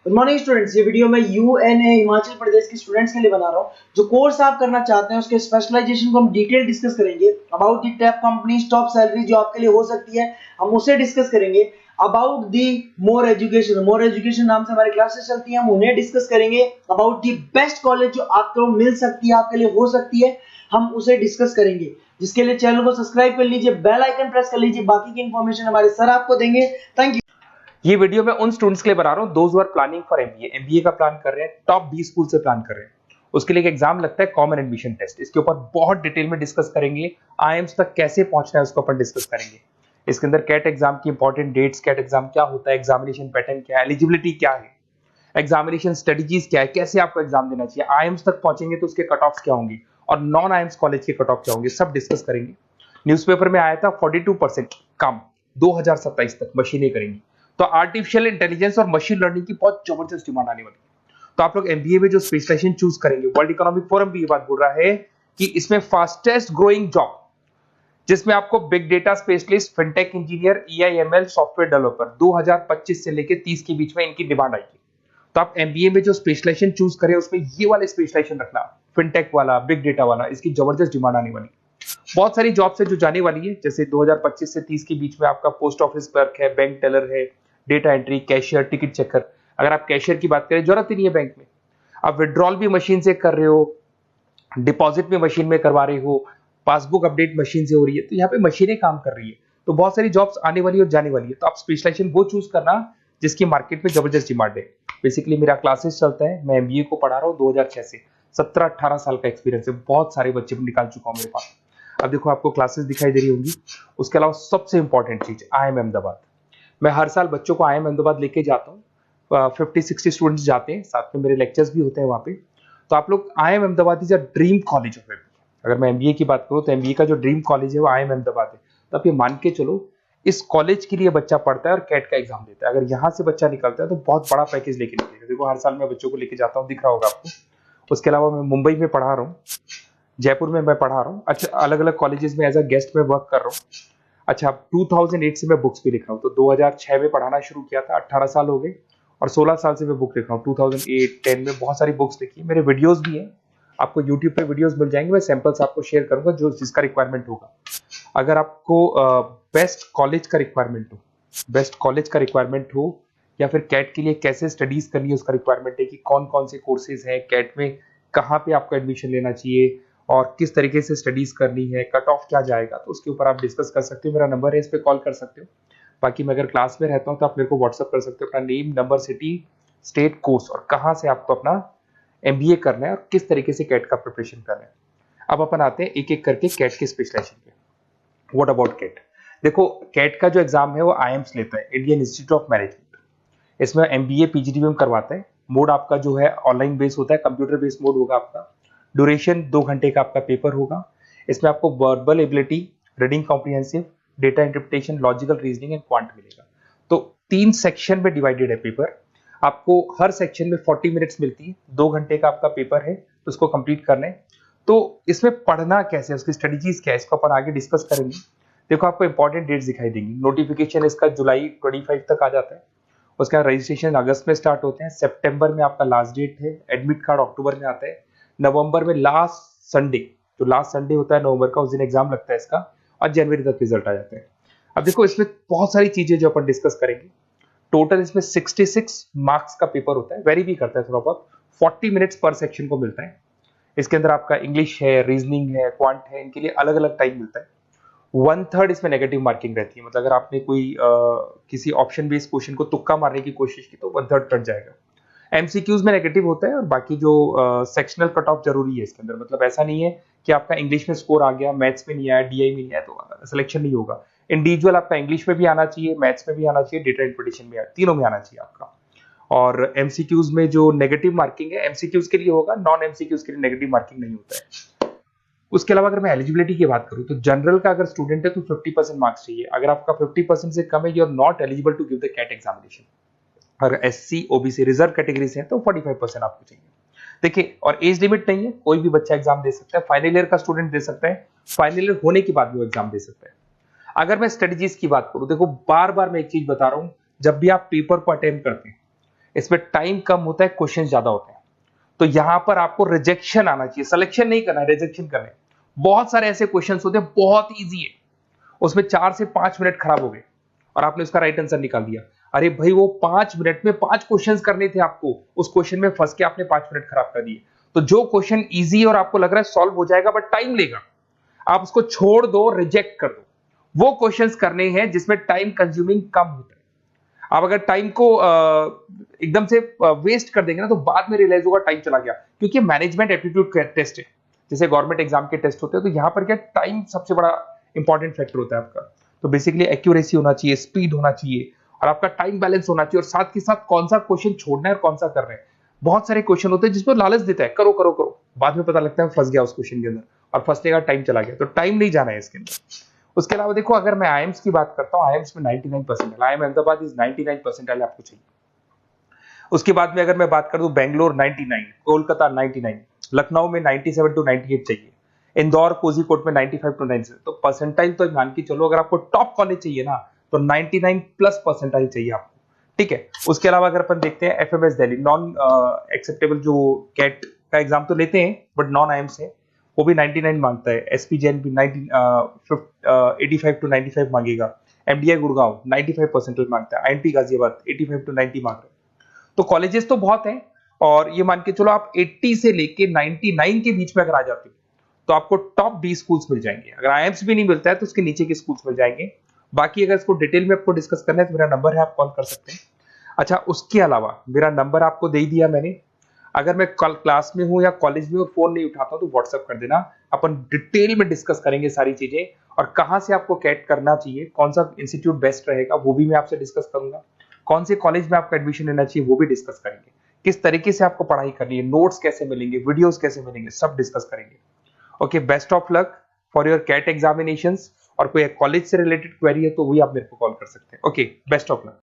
Good morning students, ये video मैं UNA Himachal Pradesh के स्टूडेंट्स के लिए बना रहा हूँ। जो कोर्स आप करना चाहते हैं उसके स्पेशलाइजेशन को हम डिटेल डिस्कस करेंगे। About the top companies, top salary जो आपके लिए हो सकती है, हम उसे डिस्कस करेंगे। अबाउट दी मोर एजुकेशन नाम से हमारी क्लासेस चलती हैं, हम उन्हें डिस्कस करेंगे। अबाउट दी बेस्ट कॉलेज जो आपको मिल सकती है, आपके लिए हो सकती है, हम उसे डिस्कस करेंगे। जिसके लिए चैनल को सब्सक्राइब कर लीजिए, बेल आइकन प्रेस कर लीजिए। बाकी की इंफॉर्मेशन हमारे सर आपको देंगे। Thank you. ये वीडियो मैं उन स्टूडेंट्स के लिए बना रहा हूँ those who are planning for MBA का प्लान कर रहे हैं, टॉप 20 स्कूल से प्लान कर रहे हैं। उसके लिए एक एग्जाम लगता है कॉमन एडमिशन टेस्ट। इसके ऊपर बहुत डिटेल में डिस्कस करेंगे। आईएम्स तक कैसे पहुंचना है उसको अपन डिस्कस करेंगे। इसके अंदर कैट एग्जाम की इंपॉर्टेंट डेट्स, कैट एग्जाम क्या होता है, एग्जामिनेशन पैटर्न क्या है, एलिजिबिलिटी क्या है, एग्जामिनेशन स्ट्रेटजीज क्या है, कैसे आपको एग्जाम देना चाहिए, आईएम्स तक पहुंचेंगे तो उसके कट ऑफ क्या होंगे और नॉन आईएम्स कॉलेज के कट ऑफ क्या होंगे, सब डिस्कस करेंगे। न्यूज़पेपर में आया था 42% कम 2027 तक मशीनें करेंगी। तो आर्टिफिशियल इंटेलिजेंस और मशीन लर्निंग की बहुत जबरदस्त डिमांड आने वाली है। तो आप लोग एमबीए में जो स्पेशलाइजेशन चूज करेंगे, वर्ल्ड इकोनॉमिक फोरम भी ये बात बोल रहा है कि इसमें फास्टेस्ट ग्रोइंग जॉब जिसमें आपको big data specialist, fintech engineer, AI ML software developer 2025 से लेकर 30 के बीच में इनकी डिमांड आएगी। तो आप एमबीए में जो स्पेशलाइजेशन चूज करें उसमें ये वाले स्पेशलाइजेशन रखना, फिनटेक वाला, बिग डेटा वाला, इसकी जबरदस्त डिमांड आने वाली। बहुत सारी जॉब्स है जो जाने वाली है, जैसे 2025 से 30 के बीच में आपका पोस्ट ऑफिस क्लर्क है, बैंक टेलर है, data entry, cashier, ticket checker. अगर आप कैशियर की बात करें, जरूरत ही नहीं है बैंक में, आप विड्रॉल भी मशीन से कर रहे हो, डिपॉजिट भी मशीन में करवा रहे हो, पासबुक अपडेट मशीन से हो रही है, तो यहाँ पे मशीनें काम कर रही है। तो बहुत सारी जॉब्स आने वाली है और जाने वाली है। तो आप स्पेशलाइजेशन वो चूज करना जिसकी मार्केट में जबरदस्त डिमांड है। बेसिकली मेरा क्लासेस चलता है, मैं एमबीए को पढ़ा रहा हूँ 2006 से। 17-18 साल का एक्सपीरियंस है, बहुत सारे बच्चे निकाल चुका हूँ मेरे पास। अब देखो आपको क्लासेस दिखाई दे रही होंगी। उसके अलावा सबसे इंपॉर्टेंट चीज आईएम अहमदाबाद। मैं हर साल बच्चों को आईएम अहमदाबाद लेके जाता हूँ। 50-60 स्टूडेंट्स जाते हैं, साथ में मेरे लेक्चर्स भी होते हैं वहाँ पे। तो आप लोग, IIM Ahmedabad is a dream college of MBA. अगर मैं एमबीए की बात करूँ तो एमबीए का जो ड्रीम कॉलेज है वो आईएम अहमदाबाद है। तो आप ये मान के चलो, इस कॉलेज के लिए बच्चा पढ़ता है और कैट का एग्जाम देता है। अगर यहाँ से बच्चा निकलता है तो बहुत बड़ा पैकेज लेके निकलेगा। देखो हर साल मैं बच्चों को लेके जाता हूँ, दिख रहा होगा आपको। उसके अलावा मैं मुंबई में पढ़ा रहा हूँ, जयपुर में मैं पढ़ा रहा हूँ। अच्छा, अलग अलग कॉलेजेस में एज अ गेस्ट में वर्क कर रहा हूँ। अच्छा, 2008 से मैं बुक्स भी लिख रहा हूँ। तो 2006 में पढ़ाना शुरू किया था, 18 साल हो गए और 16 साल से मैं बुक लिख रहा हूँ। 2008-10 में बहुत सारी बुक्स लिखी है। मेरे वीडियोस भी हैं, आपको यूट्यूब पे वीडियोस मिल जाएंगे। मैं सैंपल्स आपको शेयर करूंगा जो जिसका रिक्वायरमेंट होगा। अगर आपको बेस्ट कॉलेज का रिक्वायरमेंट हो या फिर कैट के लिए कैसे स्टडीज करनी है उसका रिक्वायरमेंट है कि कौन कौन से कोर्सेज हैं कैट में, कहाँ पे आपको एडमिशन लेना चाहिए और किस तरीके से स्टडीज करनी है, कट ऑफ क्या जाएगा, तो उसके ऊपर आप डिस्कस कर सकते हो। मेरा नंबर है, इस पर कॉल कर सकते हो। बाकी मैं अगर क्लास में रहता हूँ तो आप मेरे को व्हाट्सअप कर सकते हो अपना name, number, city, state, course और कहाँ से आपको अपना एमबीए करना है और किस तरीके से कैट का प्रिपरेशन करना है। अब अपन आते हैं एक एक करके कैट के स्पेशलाइजेशन पे। What about CAT? देखो, कैट का जो एग्जाम है वो आईएम्स लेता है, इंडियन इंस्टीट्यूट ऑफ मैनेजमेंट। इसमें एमबीए पीजीडीएम करवाता है। मोड आपका जो है ऑनलाइन बेस होता है, कंप्यूटर बेस्ड मोड होगा आपका। ड्यूरेशन 2 घंटे का आपका पेपर होगा। इसमें आपको verbal ability, reading comprehensive, data interpretation, logical reasoning and quant मिलेगा। तो 3 सेक्शन में डिवाइडेड है पेपर। आपको हर सेक्शन में 40 मिनट्स मिलती है। 2 घंटे का आपका पेपर है, तो उसको कंप्लीट करना है। तो इसमें पढ़ना कैसे है, उसकी स्ट्रेटजीज क्या है, इसको अपन आगे डिस्कस करेंगे। देखो आपको इंपॉर्टेंट डेट्स दिखाई देंगी। नोटिफिकेशन इसका जुलाई 25 तक आ जाता है। उसका रजिस्ट्रेशन अगस्त में स्टार्ट होते हैं, सितंबर में आपका लास्ट डेट है, एडमिट कार्ड अक्टूबर में आता है, नवंबर में लास्ट संडे, जो लास्ट संडे होता है नवंबर का, उस दिन एग्जाम लगता है इसका, और जनवरी तक रिजल्ट आ जाता है। अब देखो इसमें बहुत सारी चीजें जो अपन डिस्कस करेंगे। टोटल इसमें 66 मार्क्स का पेपर होता है, वेरी भी करता है थोड़ा बहुत। 40 मिनट्स पर सेक्शन को मिलता है। इसके अंदर आपका इंग्लिश है, रीजनिंग है, क्वांट है, इनके लिए अलग अलग टाइम मिलता है। 1/3 इसमें नेगेटिव मार्किंग रहती है। मतलब अगर आपने कोई किसी ऑप्शन बेस्ड क्वेश्चन को तुक्का मारने की कोशिश की तो 1/3 कट जाएगा। एमसीक्यूज में नेगेटिव होता है और बाकी जो सेक्शनल कट ऑफ जरूरी है इसके अंदर। मतलब ऐसा नहीं है कि आपका इंग्लिश में स्कोर आ गया, मैथ्स में नहीं आया, डीआई में नहीं आया तो सिलेक्शन नहीं होगा। इंडिविजुअल आपका इंग्लिश में भी आना चाहिए, मैथ्स में भी आना चाहिए, डेटा इंटरप्रिटेशन में, तीनों में आना चाहिए आपका। और एमसीक्यूज में जो नेगेटिव मार्किंग है एमसीक्यूज के लिए होगा, नॉन एमसीक्यूज के लिए नेगेटिव मार्किंग नहीं होता है। उसके अलावा अगर मैं एलिजिबिलिटी की बात करूं तो जनरल का अगर स्टूडेंट है तो 50% मार्क्स चाहिए। अगर आपका 50% से कम है, you are not eligible to give the CAT examination. अगर एससी, ओबीसी, रिजर्व कैटेगरी से है तो 45% आपको चाहिए। देखिए, और एज लिमिट नहीं है, कोई भी बच्चा एग्जाम दे सकता है। फाइनल ईयर का स्टूडेंट दे सकता है, फाइनल ईयर होने के बाद भी वो एग्जाम दे सकता है। अगर मैं स्ट्रेटजीज की बात करूं, देखो बार बार मैं एक चीज बता रहा हूं, जब भी आप पेपर को अटेम्प्ट करते हैं, इसमें टाइम कम होता है, क्वेश्चन ज्यादा होते हैं। तो यहां पर आपको रिजेक्शन आना चाहिए, सिलेक्शन नहीं करना है, रिजेक्शन करना है। बहुत सारे ऐसे क्वेश्चन होते हैं बहुत ईजी है, उसमें 4 से 5 मिनट खराब हो गए और आपने उसका राइट आंसर निकाल दिया। अरे भाई वो 5 मिनट में 5 क्वेश्चंस करने थे आपको, उस क्वेश्चन में फंस के आपने 5 मिनट खराब कर दिए। तो जो क्वेश्चन इजी और आपको लग रहा है सॉल्व हो जाएगा बट टाइम लेगा, आप उसको छोड़ दो, रिजेक्ट कर दो। वो क्वेश्चंस करने हैं जिसमें टाइम कंज्यूमिंग कम होता है। आप अगर टाइम को एकदम से वेस्ट कर देंगे ना तो बाद में रियलाइज होगा टाइम चला गया, क्योंकि मैनेजमेंट एप्टीट्यूड टेस्ट है, जैसे गवर्नमेंट एग्जाम के टेस्ट होते हैं। तो यहां पर क्या टाइम सबसे बड़ा इंपॉर्टेंट फैक्टर होता है आपका। तो बेसिकली एक्यूरेसी होना चाहिए, स्पीड होना चाहिए और आपका टाइम बैलेंस होना चाहिए, और साथ के साथ कौन सा क्वेश्चन छोड़ना है और कौन सा कर रहे हैं। बहुत सारे क्वेश्चन होते हैं जिसमें लालच देता है करो करो करो, बाद में पता लगता है फंस गया उस क्वेश्चन के अंदर और फंसने का टाइम चला गया। तो टाइम नहीं जाना है इसके अंदर। उसके अलावा देखो, अगर मैं आईएम्स की बात करता हूँ, आईएम्स में 99 percentile, IIM Ahmedabad is 99 percentile आपको चाहिए। उसके बाद में अगर मैं बात कर दूं, बेंगलोर 99, कोलकाता 99, लखनऊ में 97 टू 98 चाहिए, इंदौर कोझीकोड में 95 टू 97। तो परसेंटाइल तो मान के चलो, अगर आपको टॉप कॉलेज चाहिए ना तो 99 प्लस परसेंटाइल चाहिए आपको, ठीक है। उसके अलावा अगर अपन देखते हैं एफएमएस दिल्ली, नॉन एक्सेप्टेबल जो कैट का एग्जाम तो लेते हैं बट नॉन आईएम्स है, वो भी 99 मांगता है। एसपी जैन भी 85 टू 95 मांगेगा। एमडीआई गुड़गांव 95 परसेंटाइल मांगता है। आईएनटी गाजियाबाद 85 टू 90 मांग रहे हैं। तो कॉलेजेस तो बहुत हैं, और ये मान के चलो आप 80 से लेके 99 के बीच में अगर आ जाते हो तो आपको टॉप 20 स्कूल्स मिल जाएंगे। अगर आईएम्स भी नहीं मिलता है तो उसके नीचे के स्कूल्स मिल जाएंगे। बाकी अगर इसको डिटेल में आपको डिस्कस करना है तो मेरा नंबर है, आप कॉल कर सकते हैं। अच्छा, उसके अलावा मेरा नंबर आपको दे दिया मैंने, अगर मैं कल क्लास में हूं या कॉलेज में और फोन नहीं उठाता तो व्हाट्सएप कर देना, अपन डिटेल में डिस्कस करेंगे सारी चीजें, और कहां से आपको कैट करना चाहिए, कौन सा इंस्टीट्यूट बेस्ट रहेगा वो भी मैं आपसे डिस्कस करूंगा, कौन से कॉलेज में आपका एडमिशन लेना चाहिए वो भी डिस्कस करेंगे, किस तरीके से आपको पढ़ाई करनी है, नोट्स कैसे मिलेंगे, वीडियोस कैसे मिलेंगे, सब डिस्कस करेंगे। Okay, best of luck for your CAT examinations. और कोई कॉलेज से रिलेटेड क्वेरी है तो वही आप मेरे को कॉल कर सकते हैं। Okay, best of luck.